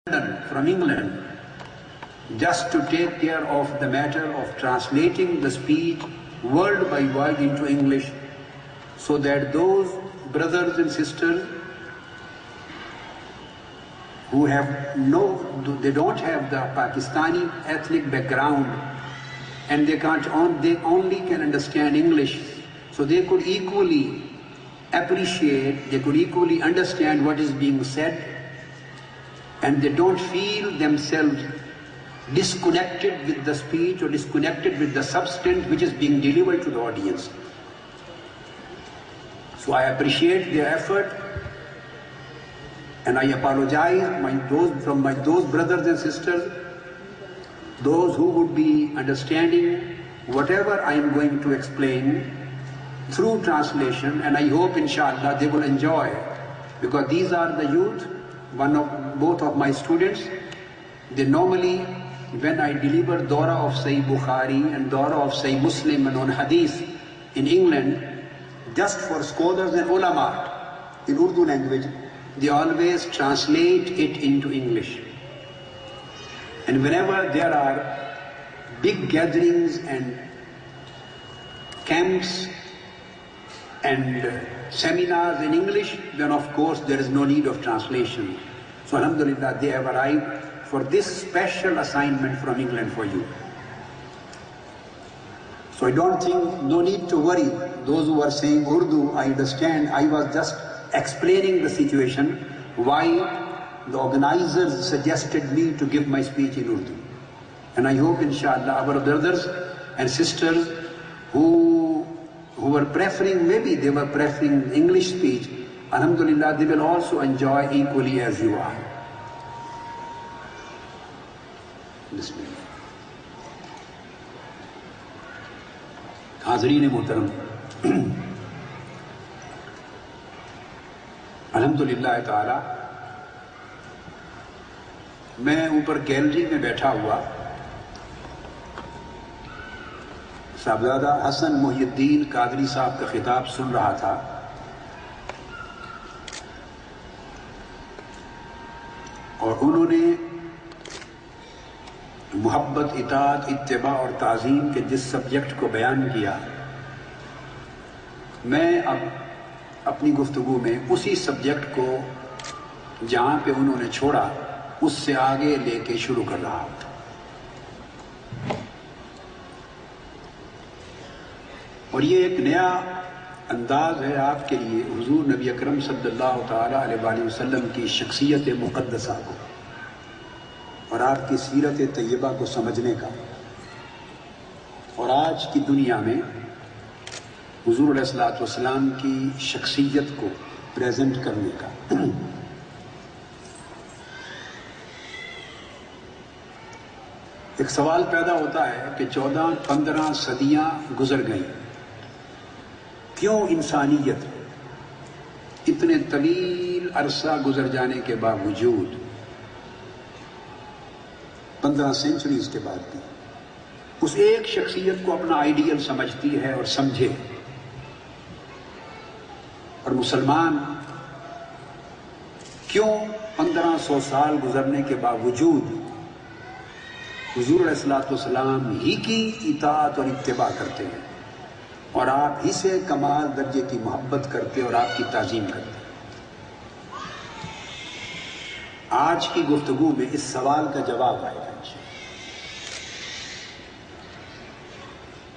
from England just to take care of the matter of translating the speech word by word into English, so that those brothers and sisters who they don't have the Pakistani ethnic background and they only can understand English, so they could equally appreciate, they could equally understand what is being said, and they don't feel themselves disconnected with the speech or disconnected with the substance which is being delivered to the audience. So I appreciate their effort, and I apologize from those brothers and sisters, those who would be understanding whatever I am going to explain through translation, and I hope inshallah they will enjoy, because these are the youth, both of my students. They normally, when I deliver Dawra of Sahih Bukhari and Dawra of Sahih Muslim and on Hadith in England, just for scholars and ulama in Urdu language, they always translate it into English. And whenever there are big gatherings and camps and seminars in English, then of course there is no need of translation. So alhamdulillah, they have arrived for this special assignment from England for you. So I don't think, no need to worry. Those who are saying Urdu, I understand. I was just explaining the situation, why the organizers suggested me to give my speech in Urdu. And I hope inshallah our brothers and sisters who were preferring, maybe they were preferring English speech, alhamdulillah, they will also enjoy equally as you are. Bismillah. حاضرین محترم، الحمدللہ تعالی میں اوپر gallery میں بیٹھا ہوا صاحبزادہ حسن محی الدین قادری صاحب کا خطاب سن رہا تھا، اور انہوں نے محبت، اطاعت، اتباع اور تعظیم کے جس سبجیکٹ کو بیان کیا، میں اب اپنی گفتگو میں اسی سبجیکٹ کو جہاں پہ انہوں نے چھوڑا اس سے آگے لے کے شروع کر رہا ہوں۔ اور یہ ایک نیا انداز ہے آپ کے لیے حضور نبی اکرم صلی اللہ تعالیٰ علیہ وآلہ وسلم کی شخصیت مقدسہ کو اور آپ کی سیرت طیبہ کو سمجھنے کا، اور آج کی دنیا میں حضور علیہ الصلوۃ والسلام کی شخصیت کو پریزنٹ کرنے کا۔ ایک سوال پیدا ہوتا ہے کہ 14-15 صدیاں گزر گئیں، کیوں انسانیت اتنے طویل عرصہ گزر جانے کے باوجود، 15 سینچریز کے بعد بھی، اس ایک شخصیت کو اپنا آئیڈیل سمجھتی ہے اور سمجھے، اور مسلمان کیوں 1500 سال گزرنے کے باوجود حضور علیہ الصلوۃ والسلام ہی کی اطاعت اور اتباع کرتے ہیں، اور آپ ہی سے کمال درجے کی محبت کرتے اور آپ کی تعظیم کرتے ہیں۔ آج کی گفتگو میں اس سوال کا جواب آئے گا۔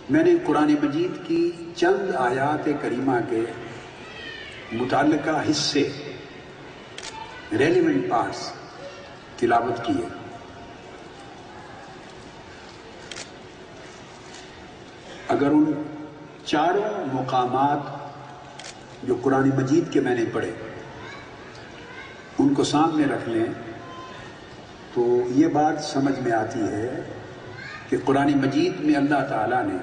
میں نے قرآن مجید کی چند آیات کریمہ کے متعلقہ حصے، ریلیونٹ پارٹس تلاوت کیے۔ اگر ان چاروں مقامات جو قرآن مجید کے میں نے پڑھے ان کو سامنے رکھ لیں تو یہ بات سمجھ میں آتی ہے کہ قرآن مجید میں اللہ تعالیٰ نے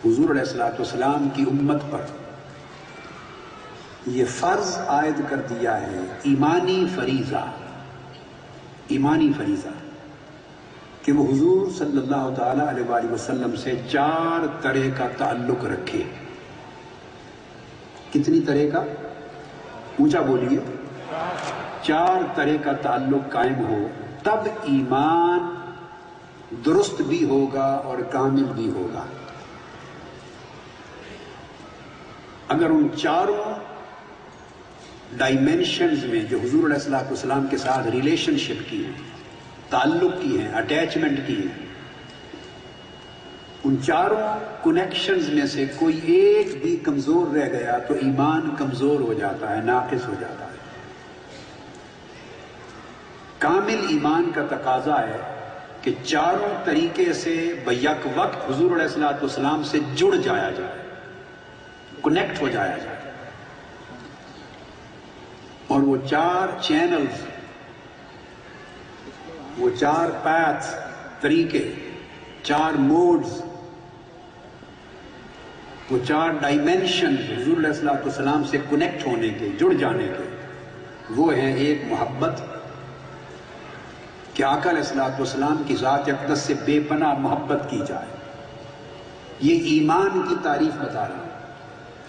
حضور علیہ الصلوۃ والسلام کی امت پر یہ فرض عائد کر دیا ہے، ایمانی فریضہ کہ وہ حضور صلی اللہ تعالیٰ علیہ وآلہ وسلم سے 4 طرح کا تعلق رکھے۔ کتنی طرح کا؟ اونچا بولیے۔ چار طرح کا تعلق قائم ہو تب ایمان درست بھی ہوگا اور کامل بھی ہوگا۔ اگر ان چاروں ڈائمینشنز میں جو حضور علیہ الصلوۃ والسلام کے ساتھ ریلیشن شپ کی ہیں، تعلق کی ہیں، اٹیچمنٹ کی ہیں، ان چاروں کنیکشنز میں سے کوئی ایک بھی کمزور رہ گیا تو ایمان کمزور ہو جاتا ہے، ناقص ہو جاتا ہے۔ کامل ایمان کا تقاضا ہے کہ چاروں طریقے سے بیک وقت حضور علیہ الصلوۃ والسلام سے جڑ جایا جائے، کنیکٹ ہو جایا جائے، اور وہ چار چینلز، وہ چار پاتھس، طریقے، چار موڈز، وہ چار ڈائمینشن حضور علیہ الصلوۃ والسلام سے کنیکٹ ہونے کے، جڑ جانے کے، وہ ہیں ایک محبت کہ آقا علیہ الصلوۃ والسلام کی ذات اقدس سے بے پناہ محبت کی جائے۔ یہ ایمان کی تعریف بتا رہا ہوں،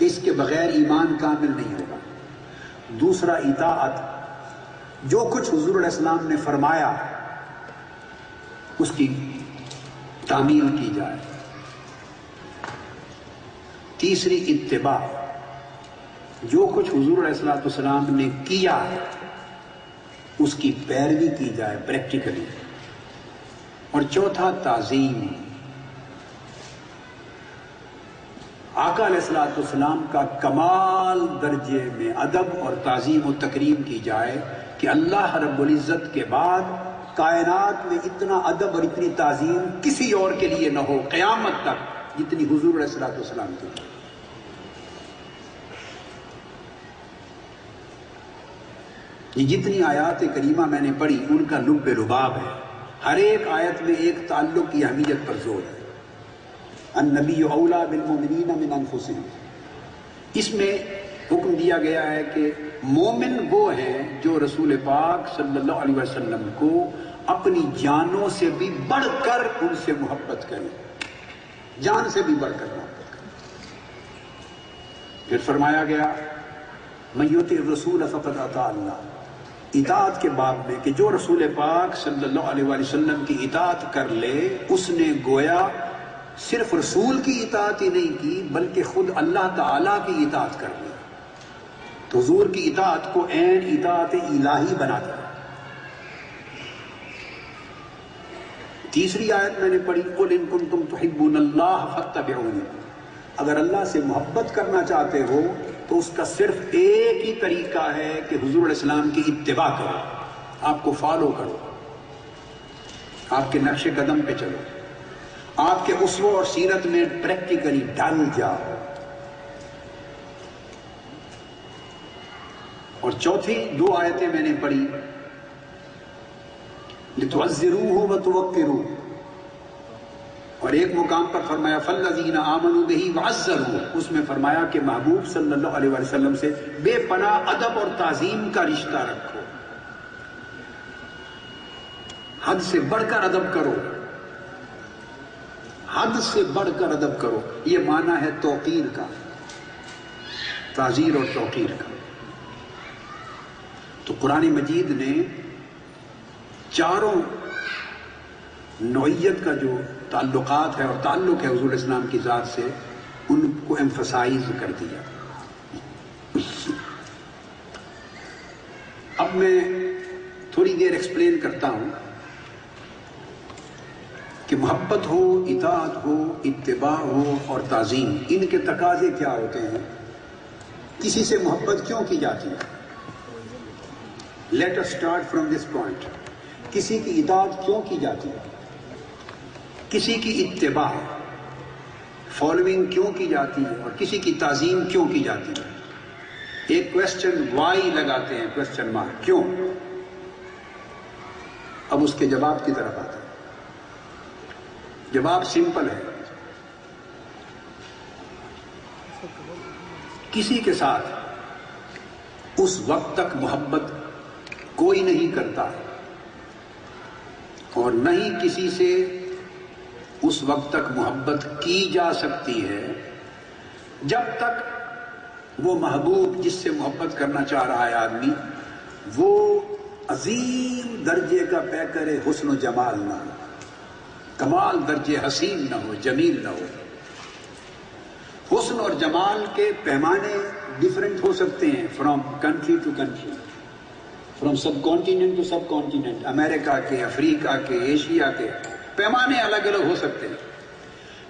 اس کے بغیر ایمان کامل نہیں ہوگا۔ دوسرا اطاعت، جو کچھ حضور علیہ السلام نے فرمایا اس کی تعمیل کی جائے۔ تیسری اتباع، جو کچھ حضور علیہ الصلوۃ والسلام نے کیا اس کی پیروی کی جائے پریکٹیکلی۔ اور چوتھا تعظیم، آقا علیہ الصلوۃ والسلام کا کمال درجے میں ادب اور تعظیم و تکریم کی جائے کہ اللہ رب العزت کے بعد کائنات میں اتنا ادب اور اتنی تعظیم کسی اور کے لیے نہ ہو قیامت تک جتنی حضور علیہ الصلوۃ والسلام کی۔ یہ جتنی آیات کریمہ میں نے پڑھی ان کا لب لباب ہے، ہر ایک آیت میں ایک تعلق کی اہمیت پر زور ہے۔ النبی اولیٰ بالمؤمنین من انفسہم، اس میں حکم دیا گیا ہے کہ مومن وہ ہیں جو رسول پاک صلی اللہ علیہ وسلم کو اپنی جانوں سے بھی بڑھ کر ان سے محبت کریں، جان سے بھی بڑھ کر محبت کریں۔ پھر فرمایا گیا من یطع الرسول فقد اطاع اللہ، اطاعت کے باب میں کہ جو رسول پاک صلی اللہ علیہ وسلم کی اطاعت کر لے اس نے گویا صرف رسول کی اطاعت ہی نہیں کی بلکہ خود اللہ تعالیٰ کی اطاعت کر لی۔ تو حضور کی اطاعت کو عین اطاعت الہی بنا دیا۔ تیسری آیت میں نے پڑھی قل ان کنتم تحبون اللہ فاتبعونی، اگر اللہ سے محبت کرنا چاہتے ہو تو اس کا صرف ایک ہی طریقہ ہے کہ حضور علیہ السلام کی اتباع کرو، آپ کو فالو کرو، آپ کے نقش قدم پہ چلو، آپ کے اسوہ اور سیرت میں پریکٹیکلی ڈال جاؤ۔ اور چوتھی دو آیتیں میں نے پڑھی لِتُعَزِّرُوهُ وَتُوَقِّرُوهُ، اور ایک مقام پر فرمایا فَالَّذِينَ آمَنُوا بِهِ وَعَزَّرُوهُ، اس میں فرمایا کہ محبوب صلی اللہ علیہ وسلم سے بے پناہ ادب اور تعظیم کا رشتہ رکھو، حد سے بڑھ کر ادب کرو، حد سے بڑھ کر ادب کرو۔ یہ معنی ہے توقیر کا، تعزیر اور توقیر کا۔ تو قرآن مجید نے چاروں نوعیت کا جو تعلقات ہے اور تعلق ہے حضور علیہ السلام کی ذات سے ان کو ایمفسائز کر دیا۔ اب میں تھوڑی دیر ایکسپلین کرتا ہوں کہ محبت ہو، اطاعت ہو، اتباع ہو اور تعظیم، ان کے تقاضے کیا ہوتے ہیں، کسی سے محبت کیوں کی جاتی ہے۔ Let us start from this point. کسی کی اطاعت کیوں کی جاتی ہے، کسی کی اتباع فالوئنگ کیوں کی جاتی ہے، اور کسی کی تعظیم کیوں کی جاتی ہے۔ ایک کوشچن وائی لگاتے ہیں، کوشچن مارک، کیوں؟ اب اس کے جواب کی طرف آتے ہیں۔ جواب سمپل ہے، کسی کے ساتھ اس وقت تک محبت کوئی نہیں کرتا اور نہ ہی کسی سے اس وقت تک محبت کی جا سکتی ہے جب تک وہ محبوب جس سے محبت کرنا چاہ رہا ہے آدمی وہ عظیم درجے کا پیکر حسن و جمال نہ ہو، کمال درجے حسین نہ ہو، جمیل نہ ہو۔ حسن اور جمال کے پیمانے ڈیفرنٹ ہو سکتے ہیں from country to country, from subcontinent to subcontinent, امریکہ کے، افریقہ کے، ایشیا کے، پیمانے الگ الگ ہو سکتے ہیں،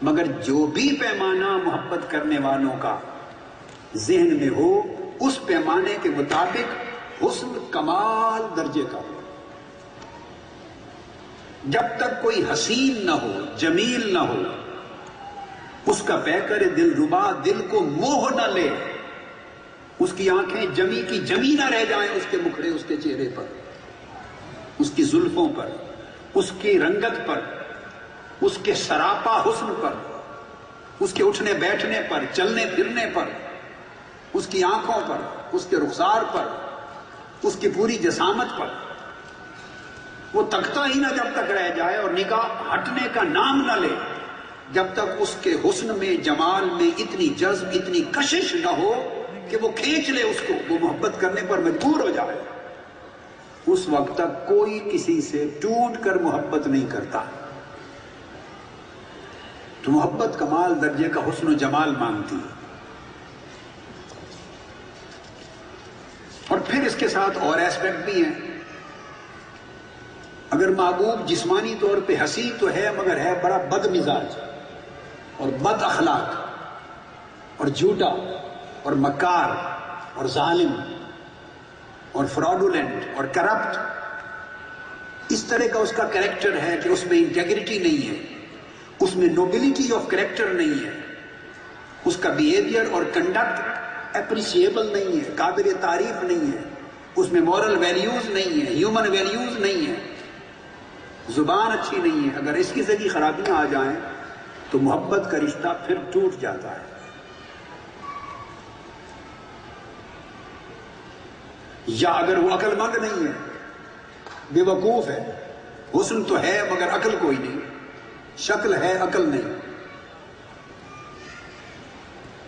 مگر جو بھی پیمانہ محبت کرنے والوں کا ذہن میں ہو اس پیمانے کے مطابق حسن کمال درجے کا ہو۔ جب تک کوئی حسین نہ ہو، جمیل نہ ہو، اس کا پیکر دل ربا دل کو موہ نہ لے، اس کی آنکھیں جمی کی جمی نہ رہ جائیں اس کے مکھڑے، اس کے چہرے پر، اس کی زلفوں پر، اس کی رنگت پر، اس کے سراپا حسن پر، اس کے اٹھنے بیٹھنے پر، چلنے پھرنے پر، اس کی آنکھوں پر، اس کے رخسار پر، اس کی پوری جسامت پر، وہ تکتا ہی نہ جب تک رہ جائے اور نگاہ ہٹنے کا نام نہ لے، جب تک اس کے حسن میں، جمال میں اتنی جذب، اتنی کشش نہ ہو کہ وہ کھینچ لے اس کو، وہ محبت کرنے پر مجبور ہو جائے، اس وقت تک کوئی کسی سے ٹوٹ کر محبت نہیں کرتا۔ تو محبت کمال درجے کا حسن و جمال مانگتی ہے۔ اور پھر اس کے ساتھ اور ایسپیکٹ بھی ہیں۔ اگر محبوب جسمانی طور پہ حسین تو ہے، مگر ہے بڑا بد مزاج اور بد اخلاق اور جھوٹا اور مکار اور ظالم اور فراڈولنٹ اور کرپٹ، اس طرح کا اس کا کریکٹر ہے کہ اس میں انٹیگریٹی نہیں ہے، اس میں نوبلٹی آف کریکٹر نہیں ہے، اس کا بیہیویئر اور کنڈکٹ اپریشیبل نہیں ہے، قابل تعریف نہیں ہے، اس میں مورل ویلیوز نہیں ہے، ہیومن ویلیوز نہیں ہے، زبان اچھی نہیں ہے، اگر اس قسم کی خرابیاں آ جائیں تو محبت کا رشتہ پھر ٹوٹ جاتا ہے۔ یا اگر وہ عقل مند نہیں ہے، بے وقوف ہے، حسن تو ہے مگر عقل کوئی نہیں، شکل ہے عقل نہیں،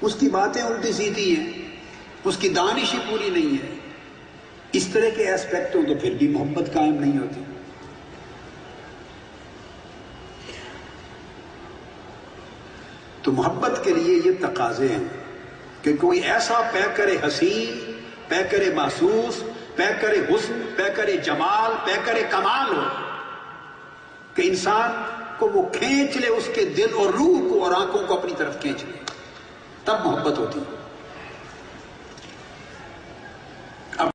اس کی باتیں الٹی سیدھی ہیں، اس کی دانش ہی پوری نہیں ہے، اس طرح کے ایسپیکٹ ہوں تو پھر بھی محبت قائم نہیں ہوتی۔ تو محبت کے لیے یہ تقاضے ہیں کہ کوئی ایسا پیکر حسین، پیکر محسوس، پیکر حسن، پیکر جمال، پیکر کمال ہو کہ انسان کو وہ کھینچ لے، اس کے دل اور روح کو اور آنکھوں کو اپنی طرف کھینچ لے، تب محبت ہوتی ہے۔